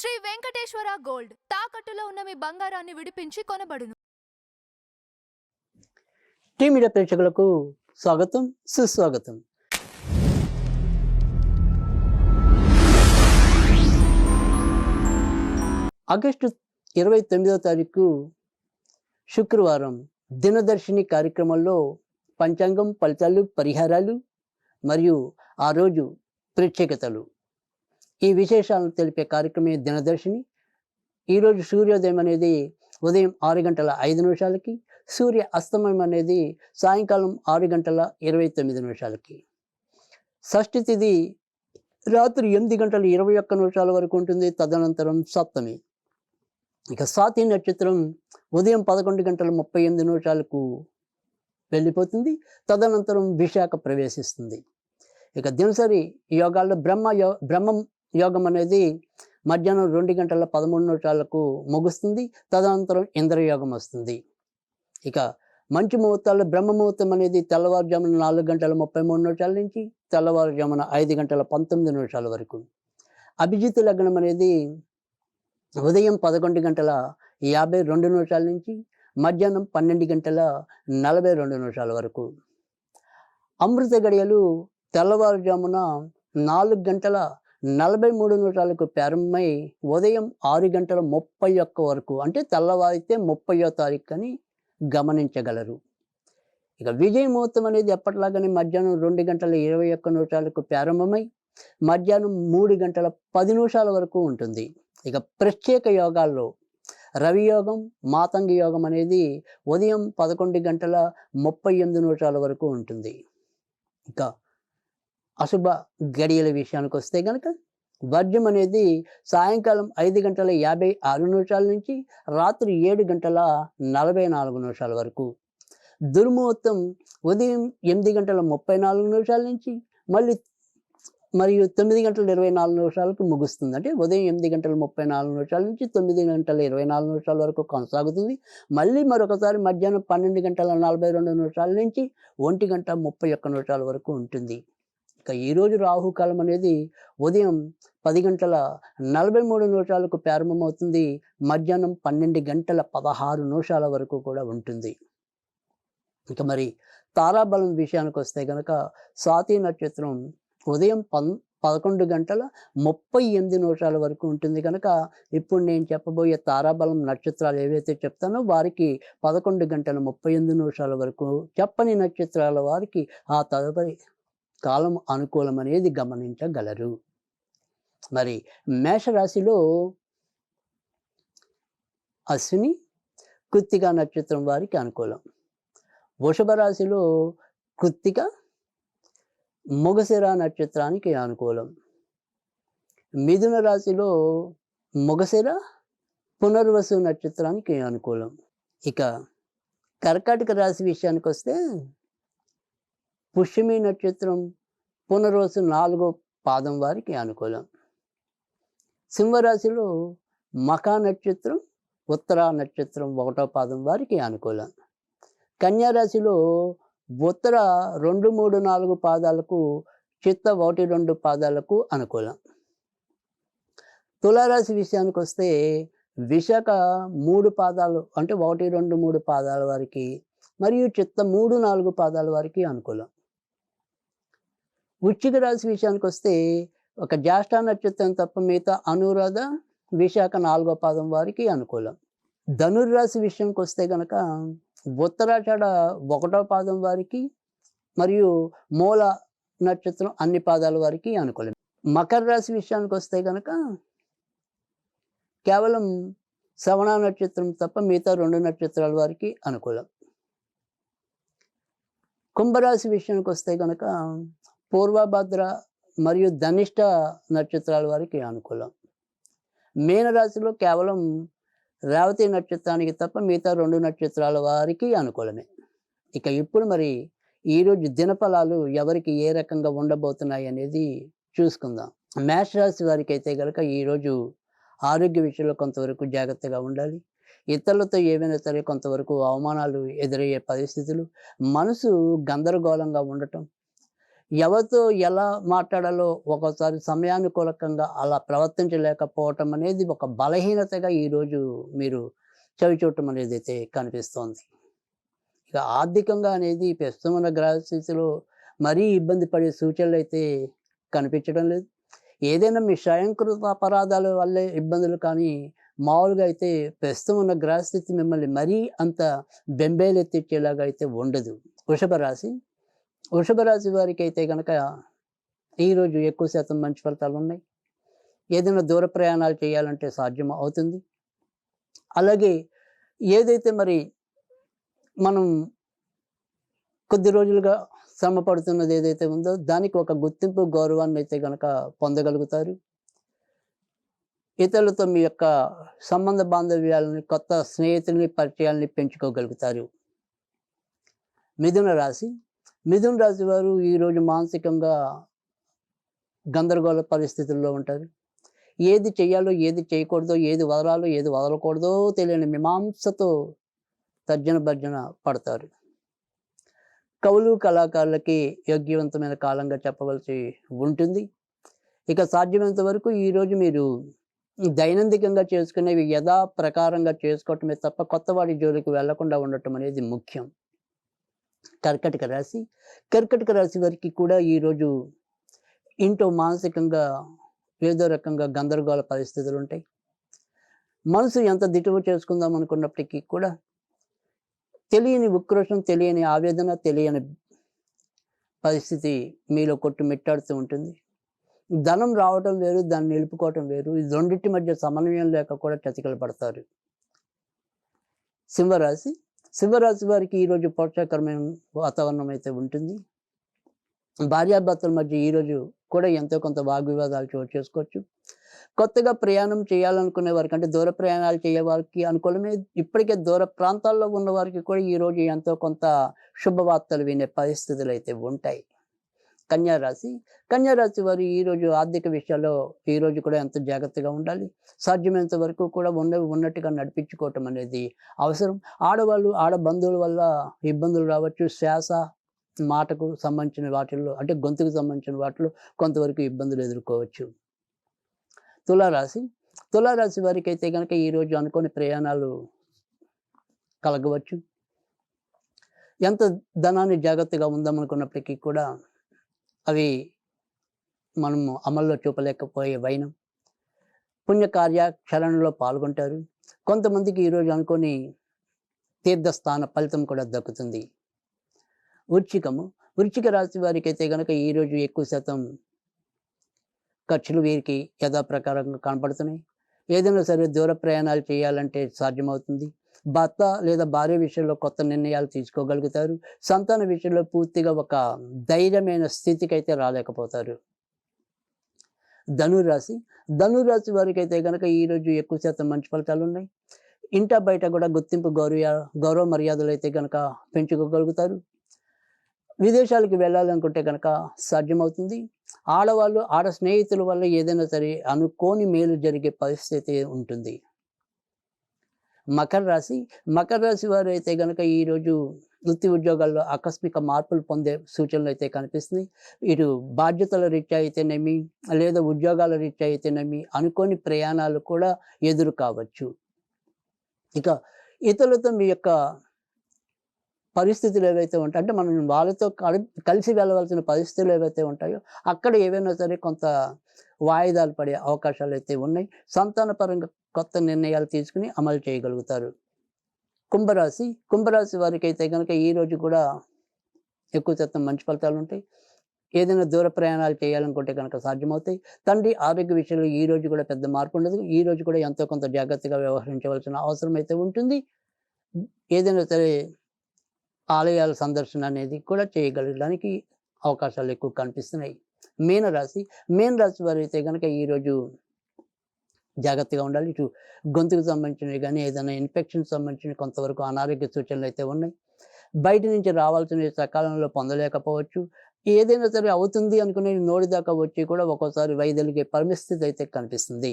Shri Venkateswara gold తాకట్టులో ఉన్న మీ బంగారాన్ని విడిపించి కొనబడును. టీ మీడియా ప్రేక్షకులకు స్వాగతం, సుస్వాగతం. ఆగస్టు 29వ తారీఖు శుక్రవారం దినదర్శిని కార్యక్రమంలో పంచాంగం, ఫలితాలు, పరిహారాలు మరియు ఆ రోజు ప్రత్యేకతలు ఈ విశేషాలను తెలిపే కార్యక్రమే దినదర్శిని. ఈరోజు సూర్యోదయం అనేది ఉదయం 6:05 సూర్య అస్తమయం అనేది సాయంకాలం 6:29 షష్ఠి తిథి రాత్రి 8:21 వరకు ఉంటుంది. తదనంతరం సప్తమి. ఇక స్వాతి నక్షత్రం ఉదయం 11:38 వెళ్ళిపోతుంది. తదనంతరం విశాఖ ప్రవేశిస్తుంది. ఇక దినసరి యోగాల్లో బ్రహ్మం యోగం అనేది మధ్యాహ్నం 2:13 ముగుస్తుంది. తదనంతరం ఇంద్రయోగం వస్తుంది. ఇక మంచి ముహూర్తాల్లో బ్రహ్మ ముహూర్తం అనేది తెల్లవారుజామున 4:33 నుంచి తెల్లవారుజామున 5:19 వరకు. అభిజిత్ లగ్నం అనేది ఉదయం 11:52 నుంచి మధ్యాహ్నం 12:42 వరకు. అమృత గడియలు తెల్లవారుజామున 4:43 ప్రారంభమై ఉదయం 6:31 వరకు, అంటే తెల్లవారితే 30వ తారీఖు అని గమనించగలరు. ఇక విజయ ముహూర్తం అనేది ఎప్పటిలాగానే మధ్యాహ్నం 2:21 ప్రారంభమై మధ్యాహ్నం 3:10 వరకు ఉంటుంది. ఇక ప్రత్యేక యోగాల్లో రవి యోగం, మాతంగి యోగం అనేది ఉదయం 11:38 వరకు ఉంటుంది. ఇక అశుభ గడియల విషయానికి వస్తే కనుక వర్జం అనేది సాయంకాలం 5:56 నుంచి రాత్రి 7:44 వరకు. దుర్ముహూర్తం ఉదయం 8:34 నుంచి మరియు 9:24 ముగుస్తుంది. అంటే ఉదయం 8:34 నుంచి 9:24 వరకు కొనసాగుతుంది. మళ్ళీ మరొకసారి మధ్యాహ్నం 12:42 నుంచి 1:31 వరకు ఉంటుంది. ఇక ఈరోజు రాహుకాలం అనేది ఉదయం 10:43 ప్రారంభమవుతుంది. మధ్యాహ్నం 12:16 వరకు కూడా ఉంటుంది. ఇక మరి తారాబలం విషయానికి వస్తే కనుక స్వాతి నక్షత్రం ఉదయం 11:38 వరకు ఉంటుంది. కనుక ఇప్పుడు నేను చెప్పబోయే తారాబలం నక్షత్రాలు ఏవైతే చెప్తానో వారికి 11:38 వరకు, చెప్పని నక్షత్రాల వారికి ఆ తదుపరి కాలం అనుకూలం అనేది గమనించగలరు. మరి మేషరాశిలో అశ్విని, కృత్తిక నక్షత్రం వారికి అనుకూలం. వృషభ రాశిలో కృత్తిక, మృగశిర నక్షత్రానికి అనుకూలం. మిథున రాశిలో మృగశిర, పునర్వసు నక్షత్రానికి అనుకూలం. ఇక కర్కాటక రాశి విషయానికి వస్తే పుష్యమి నక్షత్రం, పునర్వసు 4వ పాదం వారికి అనుకూలం. సింహరాశిలో మఖా నక్షత్రం, ఉత్తర నక్షత్రం 1వ పాదం వారికి అనుకూలం. కన్యారాశిలో ఉత్తర 2, 3, 4 పాదాలకు, చిత్త 1, 2 పాదాలకు అనుకూలం. తులారాశి విషయానికి వస్తే విశాఖ 3 పాదాలు, అంటే 1, 2, 3 పాదాల వారికి మరియు చిత్త 3, 4 పాదాల వారికి అనుకూలం. వృశ్చిక రాశి విషయానికి వస్తే ఒక జ్యేష్ఠ నక్షత్రం తప్ప మిగతా అనురాధ, విశాఖ 4వ పాదం వారికి అనుకూలం. ధనుర్రాశి విషయానికి వస్తే కనుక ఉత్తరాషాఢ 1వ పాదం వారికి మరియు మూల నక్షత్రం అన్ని పాదాల వారికి అనుకూలం. మకర రాశి విషయానికి వస్తే కనుక కేవలం శ్రవణ నక్షత్రం తప్ప మిగతా 2 నక్షత్రాల వారికి అనుకూలం. కుంభరాశి విషయానికి వస్తే కనుక పూర్వభద్ర మరియు ధనిష్ట నక్షత్రాల వారికి అనుకూలం. మీనరాశిలో కేవలం రేవతి నక్షత్రానికి తప్ప మిగతా 2 నక్షత్రాల వారికి అనుకూలమే. ఇక ఇప్పుడు మరి ఈరోజు దినఫలాలు ఎవరికి ఏ రకంగా ఉండబోతున్నాయి అనేది చూసుకుందాం. మేషరాశి వారికి అయితే కనుక ఈరోజు ఆరోగ్య విషయంలో కొంతవరకు జాగ్రత్తగా ఉండాలి. ఇతరులతో ఏవైనా సరే కొంతవరకు అవమానాలు ఎదురయ్యే పరిస్థితులు, మనసు గందరగోళంగా ఉండటం, ఎవరితో ఎలా మాట్లాడాలో ఒక్కోసారి సమయానుకూలకంగా అలా ప్రవర్తించలేకపోవటం అనేది ఒక బలహీనతగా ఈరోజు మీరు చవిచూడటం అనేది అయితే కనిపిస్తోంది. ఇక ఆర్థికంగా అనేది ప్రస్తుతం ఉన్న గ్రహస్థితిలో మరీ ఇబ్బంది పడే సూచనలైతే కనిపించడం లేదు. ఏదైనా మీ స్వయంకృత అపరాధాల వల్లే ఇబ్బందులు కానీ, మామూలుగా అయితే ప్రస్తుతం ఉన్న గ్రహస్థితి మిమ్మల్ని మరీ అంత బెంబేలెత్తించేలాగా అయితే ఉండదు. వృషభ రాశి. వృషభ రాశి వారికైతే గనక ఈరోజు ఎక్కువ శాతం మంచి ఫలితాలున్నాయి. ఏదైనా దూర ప్రయాణాలు చేయాలంటే సాధ్యం అవుతుంది. అలాగే ఏదైతే మరి మనం కొద్ది రోజులుగా శ్రమ పడుతున్నది ఏదైతే ఉందో దానికి ఒక గుర్తింపు, గౌరవాన్ని అయితే గనక పొందగలుగుతారు. ఇతరులతో మీ యొక్క సంబంధ బాంధవ్యాలని, కొత్త స్నేహితుల్ని, పరిచయాల్ని పెంచుకోగలుగుతారు. మిథున రాశి. మిథున రాశి వారు ఈరోజు మానసికంగా గందరగోళ పరిస్థితుల్లో ఉంటారు. ఏది చేయాలో, ఏది చేయకూడదో, ఏది వదలాలో, ఏది వదలకూడదో తెలియని మీమాంసతో తర్జన భర్జన పడతారు. కవులు, కళాకారులకి యోగ్యవంతమైన కాలంగా చెప్పవలసి ఉంటుంది. ఇక సాధ్యమైనంత వరకు ఈరోజు మీరు దైనందికంగా చేసుకునేవి యథాప్రకారంగా చేసుకోవటమే తప్ప కొత్త వాడి జోలికి వెళ్లకుండా ఉండటం అనేది ముఖ్యం. కర్కటక రాశి. కర్కటక రాశి వారికి కూడా ఈరోజు ఇంట్లో మానసికంగా ఏదో రకంగా గందరగోళ పరిస్థితులు ఉంటాయి. మనసు ఎంత దిటువ చేసుకుందాం అనుకున్నప్పటికీ కూడా తెలియని ఉక్రోషం, తెలియని ఆవేదన, తెలియని పరిస్థితి మీలో కొట్టుమిట్టాడుతూ ఉంటుంది. ధనం రావటం వేరు, దాన్ని నిలుపుకోవటం వేరు. ఈ రెండింటి మధ్య సమన్వయం లేక కూడా చతికిల పడతారు. సింహరాశి. సింహరాశి వారికి ఈరోజు ప్రోత్సాహకరమైన వాతావరణం అయితే ఉంటుంది. భార్యాభర్తల మధ్య ఈరోజు కూడా ఎంతో కొంత వాగ్వివాదాలు చోటు చేసుకోవచ్చు. కొత్తగా ప్రయాణం చేయాలనుకునే వారికి, అంటే దూర ప్రయాణాలు చేయ వారికి అనుకూలమే. ఇప్పటికే దూర ప్రాంతాల్లో ఉన్న వారికి కూడా ఈరోజు ఎంతో కొంత శుభవార్తలు వినే పరిస్థితులు అయితే ఉంటాయి. కన్యా రాశి. కన్యా రాశి వారు ఈరోజు ఆర్థిక విషయాల్లో ఈరోజు కూడా ఎంతో జాగ్రత్తగా ఉండాలి. సాధ్యమైనంత వరకు కూడా ఉన్నట్టుగా నడిపించుకోవటం అనేది అవసరం. ఆడవాళ్ళు, ఆడ బంధువుల వల్ల ఇబ్బందులు రావచ్చు. శ్వాస, మాటకు సంబంధించిన వాటిల్లో, అంటే గొంతుకు సంబంధించిన వాటిలో కొంతవరకు ఇబ్బందులు ఎదుర్కోవచ్చు. తులారాశి. తులారాశి వారికి అయితే కనుక ఈరోజు అనుకోని ప్రయాణాలు కలగవచ్చు. ఎంత ధనాన్ని జాగ్రత్తగా ఉందామనుకున్నప్పటికీ కూడా అవి మనము అమల్లో చూపలేకపోయే వైనం. పుణ్యకార్యాచరణలో పాల్గొంటారు. కొంతమందికి ఈరోజు అనుకోని తీర్థస్థాన ఫలితం కూడా దక్కుతుంది. వృశ్చికము. వృశ్చిక రాశి వారికి అయితే కనుక ఈరోజు ఎక్కువ శాతం ఖర్చులు వీరికి యథాప్రకారంగా కనపడుతున్నాయి. ఏదైనా సరే దూర ప్రయాణాలు చేయాలంటే సాధ్యమవుతుంది. భర్త లేదా భార్య విషయంలో కొత్త నిర్ణయాలు తీసుకోగలుగుతారు. సంతాన విషయంలో పూర్తిగా ఒక ధైర్యమైన స్థితికి అయితే రాలేకపోతారు. ధనురాశి. ధనురాశి వారికి అయితే కనుక ఈరోజు ఎక్కువ శాతం మంచి ఫలితాలు ఉన్నాయి. ఇంట బయట కూడా గుర్తింపు, గౌరవ మర్యాదలు అయితే కనుక పెంచుకోగలుగుతారు. విదేశాలకు వెళ్ళాలనుకుంటే కనుక సాధ్యమవుతుంది. ఆడవాళ్ళు, ఆడ స్నేహితుల వల్ల ఏదైనా సరే అనుకోని మేలు జరిగే పరిస్థితి ఉంటుంది. మకర రాశి. మకర రాశి వారు అయితే కనుక ఈరోజు వృత్తి ఉద్యోగాల్లో ఆకస్మిక మార్పులు పొందే సూచనలు అయితే కనిపిస్తున్నాయి. ఇటు బాధ్యతల రీత్యా అయితేనేమి, లేదా ఉద్యోగాల రీత్యా అయితేనేమి అనుకోని ప్రయాణాలు కూడా ఎదురు కావచ్చు. ఇక ఇతరులతో మీ యొక్క పరిస్థితులు ఏవైతే ఉంటాయో, అంటే మనం వాళ్ళతో కలిసి వెళ్ళవలసిన పరిస్థితులు ఏవైతే ఉంటాయో అక్కడ ఏవైనా సరే కొంత వాయిదాలు పడే అవకాశాలు అయితే ఉన్నాయి. సంతానపరంగా కొత్త నిర్ణయాలు తీసుకుని అమలు చేయగలుగుతారు. కుంభరాశి. కుంభరాశి వారికి అయితే కనుక ఈరోజు కూడా ఎక్కువ శాతం మంచి ఫలితాలు ఉంటాయి. ఏదైనా దూర ప్రయాణాలు చేయాలనుకుంటే కనుక సాధ్యమవుతాయి. తండ్రి ఆరోగ్య విషయంలో ఈరోజు కూడా పెద్ద మార్పు ఉండదు. ఈరోజు కూడా ఎంతో కొంత జాగ్రత్తగా వ్యవహరించవలసిన అవసరం అయితే ఉంటుంది. ఏదైనా సరే ఆలయాల సందర్శన అనేది కూడా చేయగలగడానికి అవకాశాలు ఎక్కువ కనిపిస్తున్నాయి. మీనరాశి. మీనరాశి వారు అయితే కనుక ఈరోజు జాగ్రత్తగా ఉండాలి. ఇటు గొంతుకు సంబంధించినవి కానీ, ఏదైనా ఇన్ఫెక్షన్ సంబంధించిన కొంతవరకు అనారోగ్య సూచనలు అయితే ఉన్నాయి. బయట నుంచి రావాల్సినవి సకాలంలో పొందలేకపోవచ్చు. ఏదైనా సరే అవుతుంది అనుకునే నోటి దాకా వచ్చి కూడా ఒక్కోసారి వైదొలిగే పరిస్థితి అయితే కనిపిస్తుంది.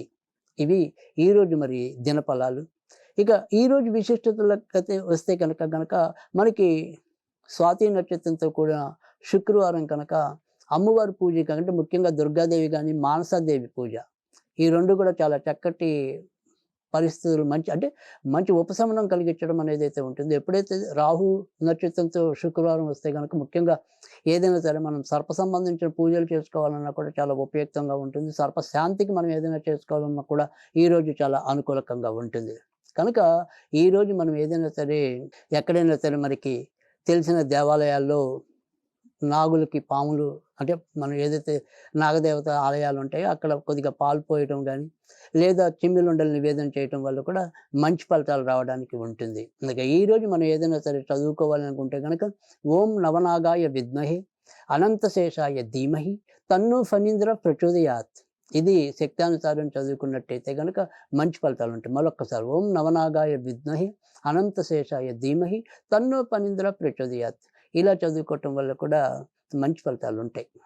ఇవి ఈరోజు మరి దినఫలాలు. ఇక ఈరోజు విశిష్టతలకైతే వస్తే కనుక మనకి స్వాతి నక్షత్రంతో కూడా శుక్రవారం కనుక అమ్మవారి పూజ కంటే ముఖ్యంగా దుర్గాదేవి కానీ మానసాదేవి పూజ ఈ రెండు కూడా చాలా చక్కటి పరిస్థితులు మంచి ఉపశమనం కలిగించడం అనేది అయితే ఉంటుంది. ఎప్పుడైతే రాహు నక్షత్రంతో శుక్రవారం వస్తే కనుక ముఖ్యంగా ఏదైనా సరే మనం సర్ప సంబంధించిన పూజలు చేసుకోవాలన్నా కూడా చాలా ఉపయుక్తంగా ఉంటుంది. సర్ప శాంతికి మనం ఏదైనా చేసుకోవాలన్నా కూడా ఈరోజు చాలా అనుకూలకంగా ఉంటుంది. కనుక ఈరోజు మనం ఏదైనా సరే ఎక్కడైనా సరే మనకి తెలిసిన దేవాలయాల్లో నాగులకి పాములు మనం ఏదైతే నాగదేవత ఆలయాలు ఉంటాయో అక్కడ కొద్దిగా పాలు పోయటం కానీ లేదా చిమ్మిలుండలు నివేదన చేయటం వల్ల కూడా మంచి ఫలితాలు రావడానికి ఉంటుంది. అందుకే ఈరోజు మనం ఏదైనా సరే చదువుకోవాలనుకుంటే కనుక ఓం నవనాగాయ విద్మహే అనంతశేషాయ ధీమహి తన్ను ఫణీంద్ర ప్రచోదయాత్ ఇది శక్తానుసారం చదువుకున్నట్టయితే కనుక మంచి ఫలితాలు ఉంటాయి. మరొక్కసారి ఓం నవనాగాయ విద్మహే అనంతశేషాయ ధీమహి తన్ను ఫణీంద్ర ప్రచోదయాత్ ఇలా చదువుకోవటం వల్ల కూడా మంచి ఫలితాలు ఉంటాయి.